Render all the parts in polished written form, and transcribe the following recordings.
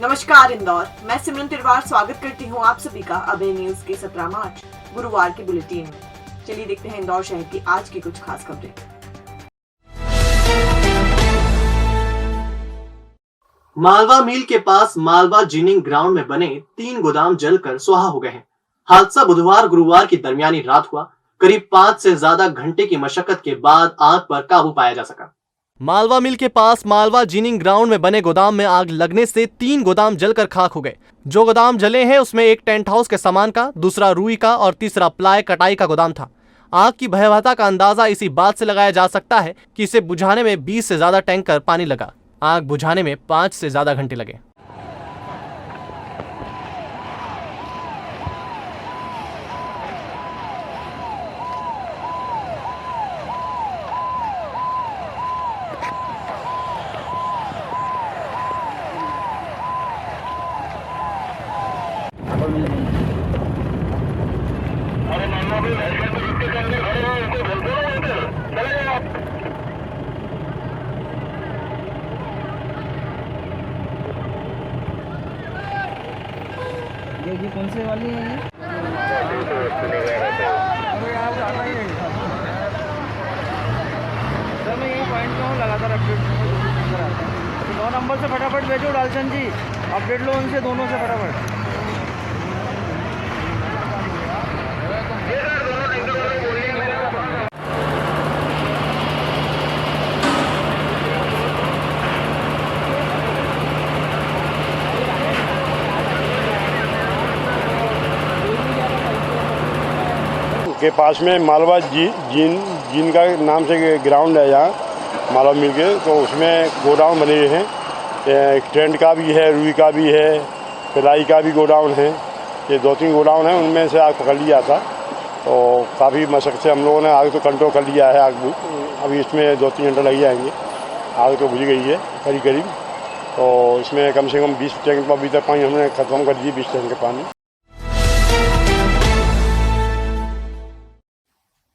नमस्कार इंदौर, मैं सिमरन तिरवार स्वागत करती हूँ आप सभी का अबे न्यूज के 17 मार्च गुरुवार के बुलेटिन में। चलिए देखते हैं इंदौर शहर की आज की कुछ खास खबरें। मालवा मिल के पास मालवा जिनिंग ग्राउंड में बने 3 गोदाम जलकर सुहा हो गए हैं। हादसा बुधवार गुरुवार की दरमियानी रात हुआ। करीब 5 से ज्यादा घंटे की मशक्कत के बाद आग पर काबू पाया जा सका। मालवा मिल के पास मालवा जिनिंग ग्राउंड में बने गोदाम में आग लगने से 3 गोदाम जलकर खाक हो गए। जो गोदाम जले हैं उसमें एक टेंट हाउस के सामान का, दूसरा रुई का और तीसरा प्लाई कटाई का गोदाम था। आग की भयावहता का अंदाजा इसी बात से लगाया जा सकता है कि इसे बुझाने में 20 से ज्यादा टैंकर पानी लगा। आग बुझाने में 5 से ज्यादा घंटे लगे। ये कौन से वाली है ये? सर मैं यही पॉइंट पे हूँ, लगातार अपडेट 9 नंबर से फटाफट भेजो डालचंद जी, अपडेट लो उनसे दोनों से फटाफट। के पास में मालवा जीन का नाम से ग्राउंड है यहाँ मालवा मिल के, तो उसमें गोडाउन बने हुए हैं। टेंट का भी है, रुई का भी है, पिलाई का भी गोडाउन है। ये 2-3 गोडाउन है, उनमें से आग पकड़ लिया था। तो काफ़ी मशक्क़त से हम लोगों ने आग तो कंट्रोल कर लिया है। आग अभी इसमें 2-3 घंटे लग जाएंगे। आग तो बुझ गई है करीब। तो इसमें कम से कम 20 टैंक अभी तक पानी हमने ख़त्म कर दिए, 20 टैंक का पानी।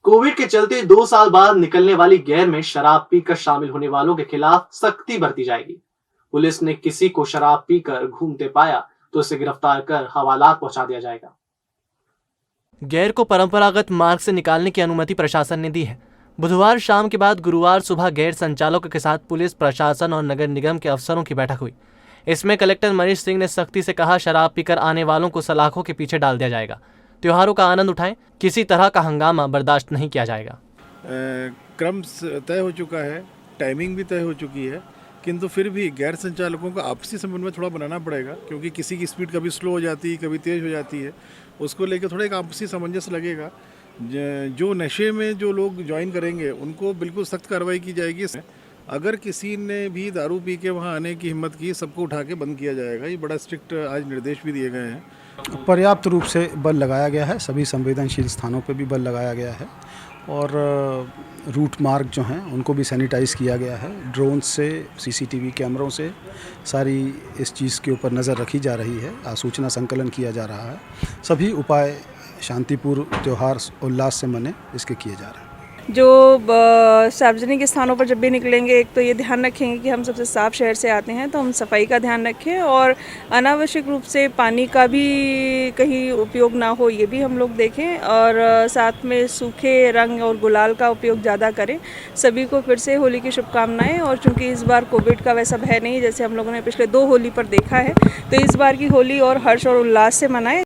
कोविड के चलते 2 साल बाद निकलने वाली गैर में शराब पीकर शामिल होने वालों के खिलाफ सख्ती बरती जाएगी। पुलिस ने किसी को शराब पीकर घूमते पाया तो उसे गिरफ्तार कर हवालात पहुंचा दिया जाएगा। गैर को परंपरागत मार्ग से निकालने की अनुमति प्रशासन ने दी है। बुधवार शाम के बाद गुरुवार सुबह गैर संचालकों के साथ पुलिस प्रशासन और नगर निगम के अफसरों की बैठक हुई। इसमें कलेक्टर मनीष सिंह ने सख्ती से कहा, शराब पीकर आने वालों को सलाखों के पीछे डाल दिया जाएगा। त्योहारों का आनंद उठाएं, किसी तरह का हंगामा बर्दाश्त नहीं किया जाएगा। क्रम तय हो चुका है, टाइमिंग भी तय हो चुकी है, किंतु फिर भी गैर संचालकों का आपसी समन्वय थोड़ा बनाना पड़ेगा, क्योंकि किसी की स्पीड कभी स्लो हो जाती है, कभी तेज़ हो जाती है। उसको लेकर थोड़ा एक आपसी सामंजस्य लगेगा। जो नशे में जो लोग ज्वाइन करेंगे उनको बिल्कुल सख्त कार्रवाई की जाएगी। अगर किसी ने भी दारू पी के वहाँ आने की हिम्मत की, सबको उठा के बंद किया जाएगा। ये बड़ा स्ट्रिक्ट आज निर्देश भी दिए गए हैं। पर्याप्त रूप से बल लगाया गया है, सभी संवेदनशील स्थानों पर भी बल लगाया गया है और रूट मार्ग जो हैं उनको भी सैनिटाइज़ किया गया है। ड्रोन से, सीसीटीवी कैमरों से सारी इस चीज़ के ऊपर नज़र रखी जा रही है, सूचना संकलन किया जा रहा है। सभी उपाय शांतिपूर्ण त्यौहार उल्लास से मने इसके किए जा रहे हैं। जो सार्वजनिक स्थानों पर जब भी निकलेंगे, एक तो ये ध्यान रखेंगे कि हम सबसे साफ शहर से आते हैं, तो हम सफाई का ध्यान रखें और अनावश्यक रूप से पानी का भी कहीं उपयोग ना हो, ये भी हम लोग देखें। और साथ में सूखे रंग और गुलाल का उपयोग ज़्यादा करें। सभी को फिर से होली की शुभकामनाएं। और चूंकि इस बार कोविड का वैसा भय नहीं, जैसे हम लोगों ने पिछले 2 होली पर देखा है, तो इस बार की होली और हर्ष और उल्लास से मनाएं।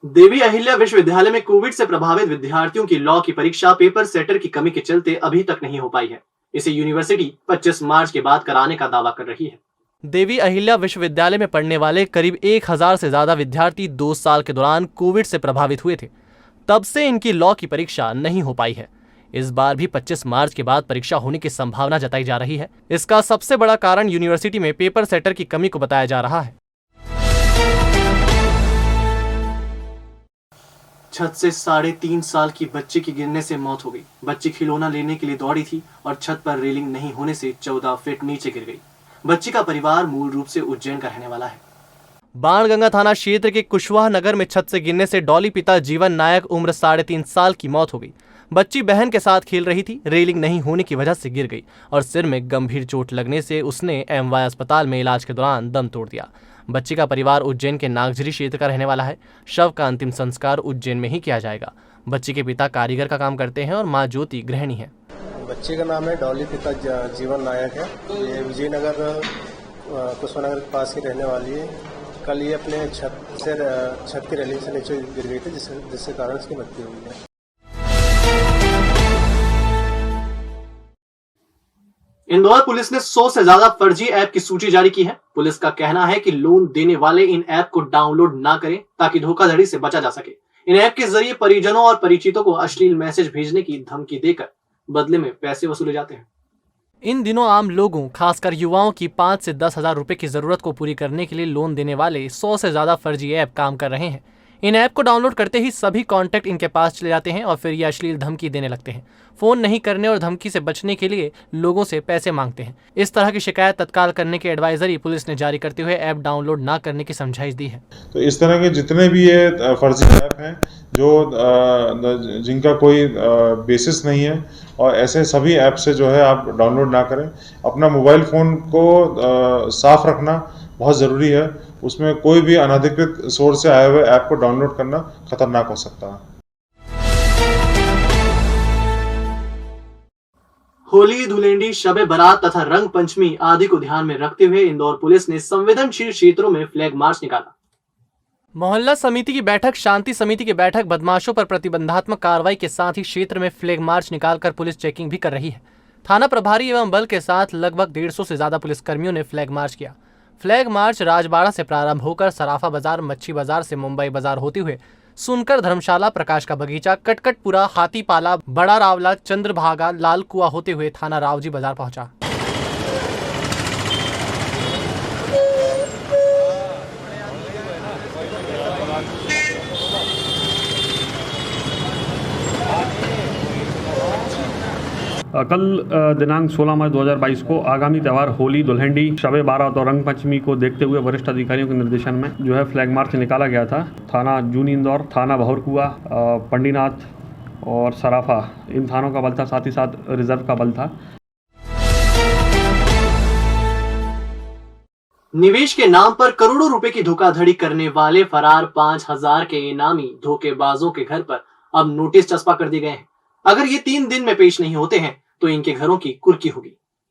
देवी अहिल्या विश्वविद्यालय में कोविड से प्रभावित विद्यार्थियों की लॉ की परीक्षा पेपर सेटर की कमी के चलते अभी तक नहीं हो पाई है। इसे यूनिवर्सिटी 25 मार्च के बाद कराने का दावा कर रही है। देवी अहिल्या विश्वविद्यालय में पढ़ने वाले करीब 1000 से ज्यादा विद्यार्थी 2 साल के दौरान कोविड से प्रभावित हुए थे। तब से इनकी लॉ की परीक्षा नहीं हो पाई है। इस बार भी 25 मार्च के बाद परीक्षा होने की संभावना जताई जा रही है। इसका सबसे बड़ा कारण यूनिवर्सिटी में पेपर सेटर की कमी को बताया जा रहा है। छत से 3.5 साल की बच्ची की गिरने से मौत हो गई। बच्ची खिलौना लेने के लिए दौड़ी थी और छत पर रेलिंग नहीं होने से 14 फीट नीचे गिर गई। बच्ची का परिवार मूल रूप से उज्जैन का रहने वाला है। बाणगंगा थाना क्षेत्र के कुशवाहा नगर में छत से गिरने से डॉली पिता जीवन नायक उम्र 3.5 साल की मौत हो गई। बच्ची बहन के साथ खेल रही थी, रेलिंग नहीं होने की वजह से गिर गई और सिर में गंभीर चोट लगने से उसने एमवाय अस्पताल में इलाज के दौरान दम तोड़ दिया। बच्ची का परिवार उज्जैन के नागझरी क्षेत्र का रहने वाला है। शव का अंतिम संस्कार उज्जैन में ही किया जाएगा। बच्ची के पिता कारीगर का काम करते हैं और मां ज्योति गृहिणी है। बच्चे का नाम है डॉली, पिता जीवन नायक है। ये विजयनगर कुशवानगर के पास की रहने वाली है। कल ये अपने छत की रेलिंग से नीचे गिर गई थी, जिसके कारण इसकी मृत्यु हुई है। इंदौर पुलिस ने 100 से ज्यादा फर्जी ऐप की सूची जारी की है। पुलिस का कहना है कि लोन देने वाले इन ऐप को डाउनलोड ना करें ताकि धोखाधड़ी से बचा जा सके। इन ऐप के जरिए परिजनों और परिचितों को अश्लील मैसेज भेजने की धमकी देकर बदले में पैसे वसूले जाते हैं। इन दिनों आम लोगों, खासकर युवाओं की 5 से 10 हजार रुपए की जरूरत को पूरी करने के लिए लोन देने वाले 100 से ज्यादा फर्जी ऐप काम कर रहे हैं। इन ऐप को डाउनलोड करते ही सभी कॉन्टैक्ट इनके पास चले जाते हैं और फिर ये अश्लील धमकी देने लगते हैं। फोन नहीं करने और धमकी से बचने के लिए लोगों से पैसे मांगते हैं। इस तरह की शिकायत तत्काल करने की एडवाइजरी पुलिस ने जारी करते हुए ऐप डाउनलोड ना करने की समझाइश दी है। तो इस तरह के जितने भी ये फर्जी ऐप हैं जो जिनका कोई बेसिस नहीं है, और ऐसे सभी ऐप से जो है आप डाउनलोड ना करें। अपना मोबाइल फ़ोन को साफ रखना बहुत ज़रूरी है। उसमें कोई भी अनधिकृत सोर्स से आए हुए ऐप को डाउनलोड करना खतरनाक हो सकता है। होली, धुलेंडी, शबे बारात तथा रंग पंचमी आदि को ध्यान में रखते हुए इंदौर पुलिस ने संवेदनशील क्षेत्रों में फ्लैग मार्च निकाला। मोहल्ला समिति की बैठक, शांति समिति की बैठक, बदमाशों पर प्रतिबंधात्मक कार्रवाई के साथ ही क्षेत्र में फ्लैग मार्च निकालकर पुलिस चेकिंग भी कर रही है। थाना प्रभारी एवं बल के साथ लगभग 150 से ज्यादा पुलिसकर्मियों ने फ्लैग मार्च किया। फ्लैग मार्च राजबाड़ा से प्रारंभ होकर सराफा बाजार, मच्छी बाजार से मुंबई बाजार होते हुए सुनकर धर्मशाला, प्रकाश का बगीचा, कटकटपुरा, हाथीपाला, बड़ा रावला, चंद्रभागा, लाल कुआ होते हुए थाना रावजी बाजार पहुंचा। कल दिनांक 16 मार्च 2022 को आगामी त्यौहार होली, दुल्हंडी, शबे बारात और रंग पंचमी को देखते हुए वरिष्ठ अधिकारियों के निर्देशन में जो है फ्लैग मार्च निकाला गया था। थाना जूनी इंदौर, थाना बहरकुआ, पंडीनाथ और सराफा, इन थानों का बल था, साथ ही साथ रिजर्व का बल था। निवेश के नाम पर करोड़ों रुपए की धोखाधड़ी करने वाले फरार 5000 के इनामी धोखेबाजों के घर पर अब नोटिस चस्पा कर दिए गए हैं। अगर ये 3 दिन में पेश नहीं होते हैं तो इनके घरों की कुर्की होगी।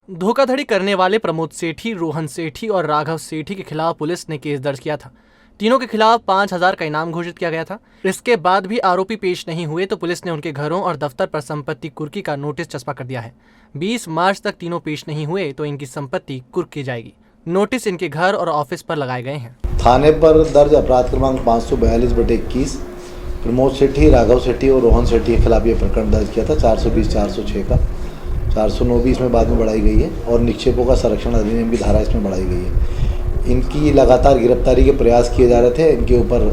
धोखाधड़ी करने वाले प्रमोद सेठी, रोहन सेठी और राघव सेठी के खिलाफ पुलिस ने केस दर्ज किया था। तीनों के खिलाफ 5000 का इनाम घोषित किया गया था। इसके बाद भी आरोपी पेश नहीं हुए तो पुलिस ने उनके घरों और दफ्तर पर संपत्ति कुर्की का नोटिस चस्पा कर दिया है। 20 मार्च तक तीनों पेश नहीं हुए तो इनकी संपत्ति कुर्क की जाएगी। नोटिस इनके घर और ऑफिस पर लगाए गए हैं। थाने पर दर्ज अपराध क्रमांक 542/21 प्रमोद सेठी, राघव सेठी और रोहन सेठी के खिलाफ ये प्रकरण दर्ज किया था। 420/406 का 409 भी इसमें बाद में बढ़ाई गई है और निक्षेपों का संरक्षण अधिनियम की धारा इसमें बढ़ाई गई है। इनकी लगातार गिरफ्तारी के प्रयास किए जा रहे थे। इनके ऊपर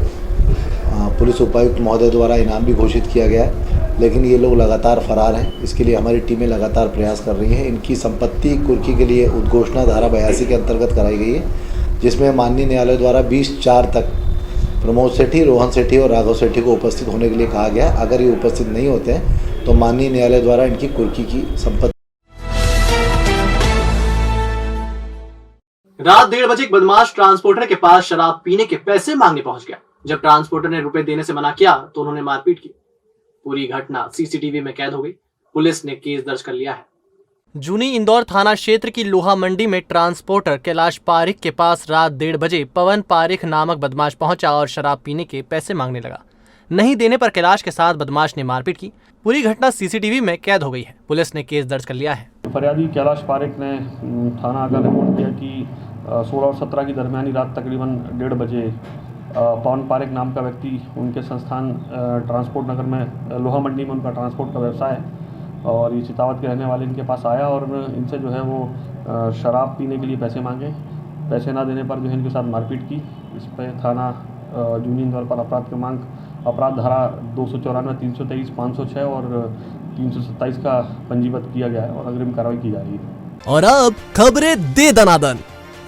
पुलिस उपायुक्त महोदय द्वारा इनाम भी घोषित किया गया है, लेकिन ये लोग लगातार फरार हैं। इसके लिए हमारी टीमें लगातार प्रयास कर रही हैं। इनकी संपत्ति कुर्की के लिए उद्घोषणा धारा 82 के अंतर्गत कराई गई है, जिसमें माननीय न्यायालय द्वारा 20/4 तक प्रमोद सेठी, रोहन सेठी और राघव सेठी को उपस्थित होने के लिए कहा गया। अगर ये उपस्थित नहीं होते हैं तो माननीय न्यायालय द्वारा इनकी कुर्की की संपत्ति। रात 1:30 बजे एक बदमाश ट्रांसपोर्टर के पास शराब पीने के पैसे मांगने पहुंच गया। जब ट्रांसपोर्टर ने रुपए देने से मना किया तो उन्होंने मारपीट की। पूरी घटना सीसीटीवी में कैद हो गई। पुलिस ने केस दर्ज कर लिया है। जूनी इंदौर थाना क्षेत्र की लोहा मंडी में ट्रांसपोर्टर कैलाश पारिक के पास रात 1:30 बजे पवन पारिक नामक बदमाश पहुंचा और शराब पीने के पैसे मांगने लगा। नहीं देने पर कैलाश के साथ बदमाश ने मारपीट की। पूरी घटना सीसीटीवी में कैद हो गई है। पुलिस ने केस दर्ज कर लिया है। फरियादी कैलाश पारिक ने थाना आकर रिपोर्ट किया कि 16 और 17 की दरमियानी रात तकरीबन 1:30 बजे पवन पारिक नाम का व्यक्ति उनके संस्थान ट्रांसपोर्ट नगर में लोहा मंडी में उनका ट्रांसपोर्ट का व्यवसाय है और ये चितावत के रहने वाले इनके पास आया और इनसे जो है वो शराब पीने के लिए पैसे मांगे। पैसे ना देने पर जो है इनके साथ मारपीट की। इस पर थाना जूनी इंदौर पर अपराध धारा 294, 323, 506 और 327 का पंजीबद्ध किया गया है और अग्रिम कार्रवाई की जा रही है। और अब खबरें दे दनादन।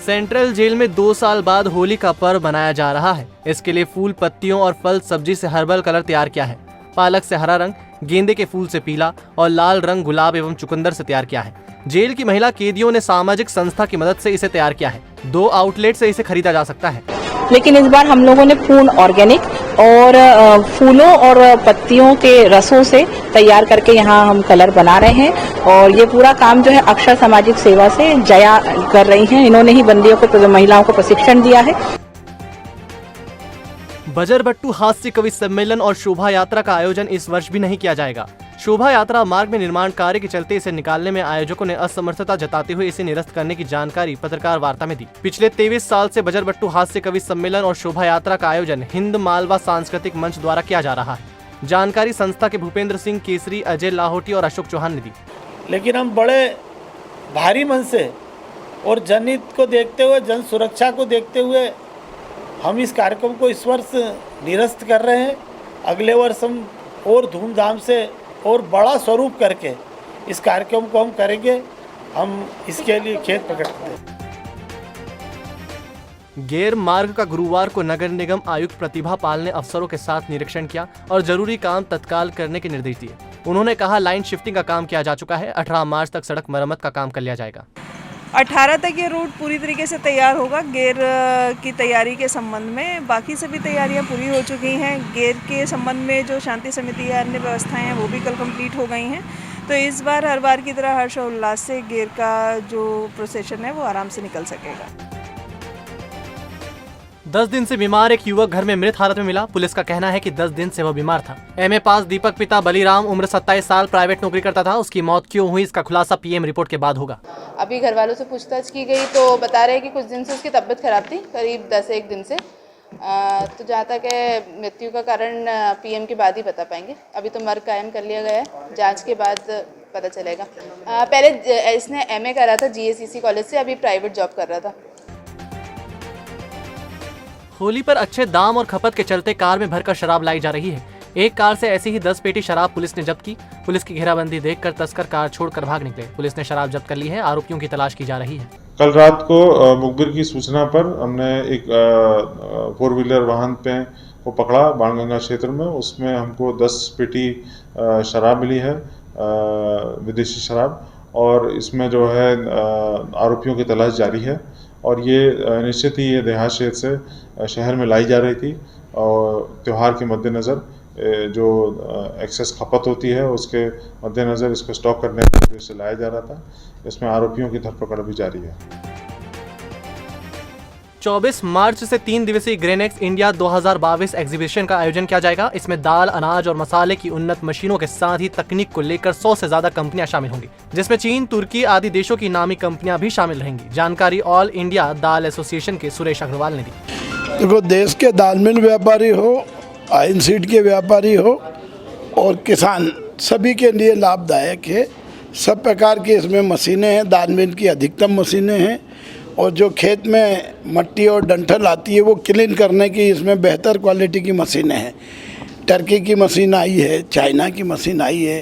सेंट्रल जेल में 2 साल बाद होली का पर्व मनाया जा रहा है। इसके लिए फूल, पत्तियों और फल सब्जी से हर्बल कलर तैयार किया है। पालक से हरा रंग, गेंदे के फूल से पीला और लाल रंग गुलाब एवं चुकंदर से तैयार किया है। जेल की महिला कैदियों ने सामाजिक संस्था की मदद से इसे तैयार किया है। 2 आउटलेट से इसे खरीदा जा सकता है। लेकिन इस बार हम लोगों ने पूर्ण ऑर्गेनिक और फूलों और पत्तियों के रसों से तैयार करके यहाँ हम कलर बना रहे हैं और ये पूरा काम जो है अक्षर सामाजिक सेवा से जया कर रही हैं। इन्होंने ही बंदियों को, महिलाओं को प्रशिक्षण दिया है। बजरबट्टू हास्य कवि सम्मेलन और शोभा यात्रा का आयोजन इस वर्ष भी नहीं किया जाएगा। शोभा यात्रा मार्ग में निर्माण कार्य के चलते इसे निकालने में आयोजकों ने असमर्थता जताते हुए इसे निरस्त करने की जानकारी पत्रकार वार्ता में दी। पिछले 23 साल से बजरबट्टू हास्य कवि सम्मेलन और शोभा यात्रा का आयोजन हिंद मालवा सांस्कृतिक मंच द्वारा किया जा रहा है। जानकारी संस्था के भूपेंद्र सिंह केसरी, अजय लाहौटी और अशोक चौहान ने दी। लेकिन हम बड़े भारी मन से और जनहित को देखते हुए, जन सुरक्षा को देखते हुए हम इस कार्यक्रम को इस वर्ष निरस्त कर रहे हैं। अगले वर्ष हम और धूमधाम से और बड़ा स्वरूप करके इस कार्यक्रम को हम करेंगे। हम इसके लिए खेद प्रकट करते हैं। गेर मार्ग का गुरुवार को नगर निगम आयुक्त प्रतिभा पाल ने अफसरों के साथ निरीक्षण किया और जरूरी काम तत्काल करने के निर्देश दिए। उन्होंने कहा, लाइन शिफ्टिंग का काम किया जा चुका है। 18 मार्च तक सड़क मरम्मत का काम कर लिया जाएगा। 18 तक ये रूट पूरी तरीके से तैयार होगा। गेर की तैयारी के संबंध में बाकी सभी तैयारियां पूरी हो चुकी हैं। गेर के संबंध में जो शांति समिति या अन्य व्यवस्थाएं हैं वो भी कल कंप्लीट हो गई हैं। तो इस बार हर बार की तरह हर्ष और उल्लास से गेर का जो प्रोसेशन है वो आराम से निकल सकेगा। 10 दिन से बीमार एक युवक घर में मृत हालत में मिला। पुलिस का कहना है कि 10 दिन से वह बीमार था। एमए पास दीपक पिता बलीराम उम्र 27 साल प्राइवेट नौकरी करता था। उसकी मौत क्यों हुई इसका खुलासा पीएम रिपोर्ट के बाद होगा। अभी घर वालों से पूछताछ की गई तो बता रहे हैं कि कुछ दिन से उसकी तबीयत खराब थी, करीब 10-1 दिन से। तो जहाँ तक है मृत्यु का कारण पीएम के बाद ही बता पाएंगे। अभी तो मर्ग कायम कर लिया गया है, जाँच के बाद पता चलेगा। पहले इसने एमए करा था जीएसीसी कॉलेज से, अभी प्राइवेट जॉब कर रहा था। होली पर अच्छे दाम और खपत के चलते कार में भरकर शराब लाई जा रही है। एक कार से ऐसी ही 10 पेटी शराब पुलिस ने जब्त की। पुलिस की घेराबंदी देखकर तस्कर कार छोड़कर भाग निकले। पुलिस ने शराब जब्त कर ली है। आरोपियों की तलाश की जा रही है। कल रात को मुखबिर की सूचना पर हमने एक 4 व्हीलर वाहन पे को पकड़ा बाणगंगा क्षेत्र में। उसमें हमको 10 पेटी शराब मिली है, विदेशी शराब, और इसमें जो है आरोपियों की तलाश जारी है। और ये निश्चित ही ये देहात क्षेत्र से शहर में लाई जा रही थी और त्यौहार के मद्देनज़र जो एक्सेस खपत होती है उसके मद्देनज़र इसको स्टॉक करने के उद्देश्य से लाया जा रहा था। इसमें आरोपियों की धरपकड़ भी जारी है। 24 मार्च से 3 दिवसीय ग्रेनेक्स इंडिया 2022 एग्जीबिशन का आयोजन किया जाएगा। इसमें दाल, अनाज और मसाले की उन्नत मशीनों के साथ ही तकनीक को लेकर 100 से ज्यादा कंपनियां शामिल होंगी, जिसमें चीन, तुर्की आदि देशों की नामी कंपनियां भी शामिल रहेंगी। जानकारी ऑल इंडिया दाल एसोसिएशन के सुरेश अग्रवाल ने दी। देखो, देश के दाल मिल व्यापारी हो, आयन सीड के व्यापारी हो और किसान, सभी के लिए लाभदायक है। सब प्रकार की इसमें मशीनें हैं। दाल मिल की अधिकतम मशीनें हैं और जो खेत में मट्टी और डंठल आती है वो क्लीन करने की इसमें बेहतर क्वालिटी की मशीनें हैं। टर्की की मशीन आई है, चाइना की मशीन आई है।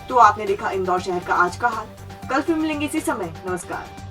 तो आपने देखा इंदौर शहर का आज का हाल। कल फिर मिलेंगे इसी समय। नमस्कार।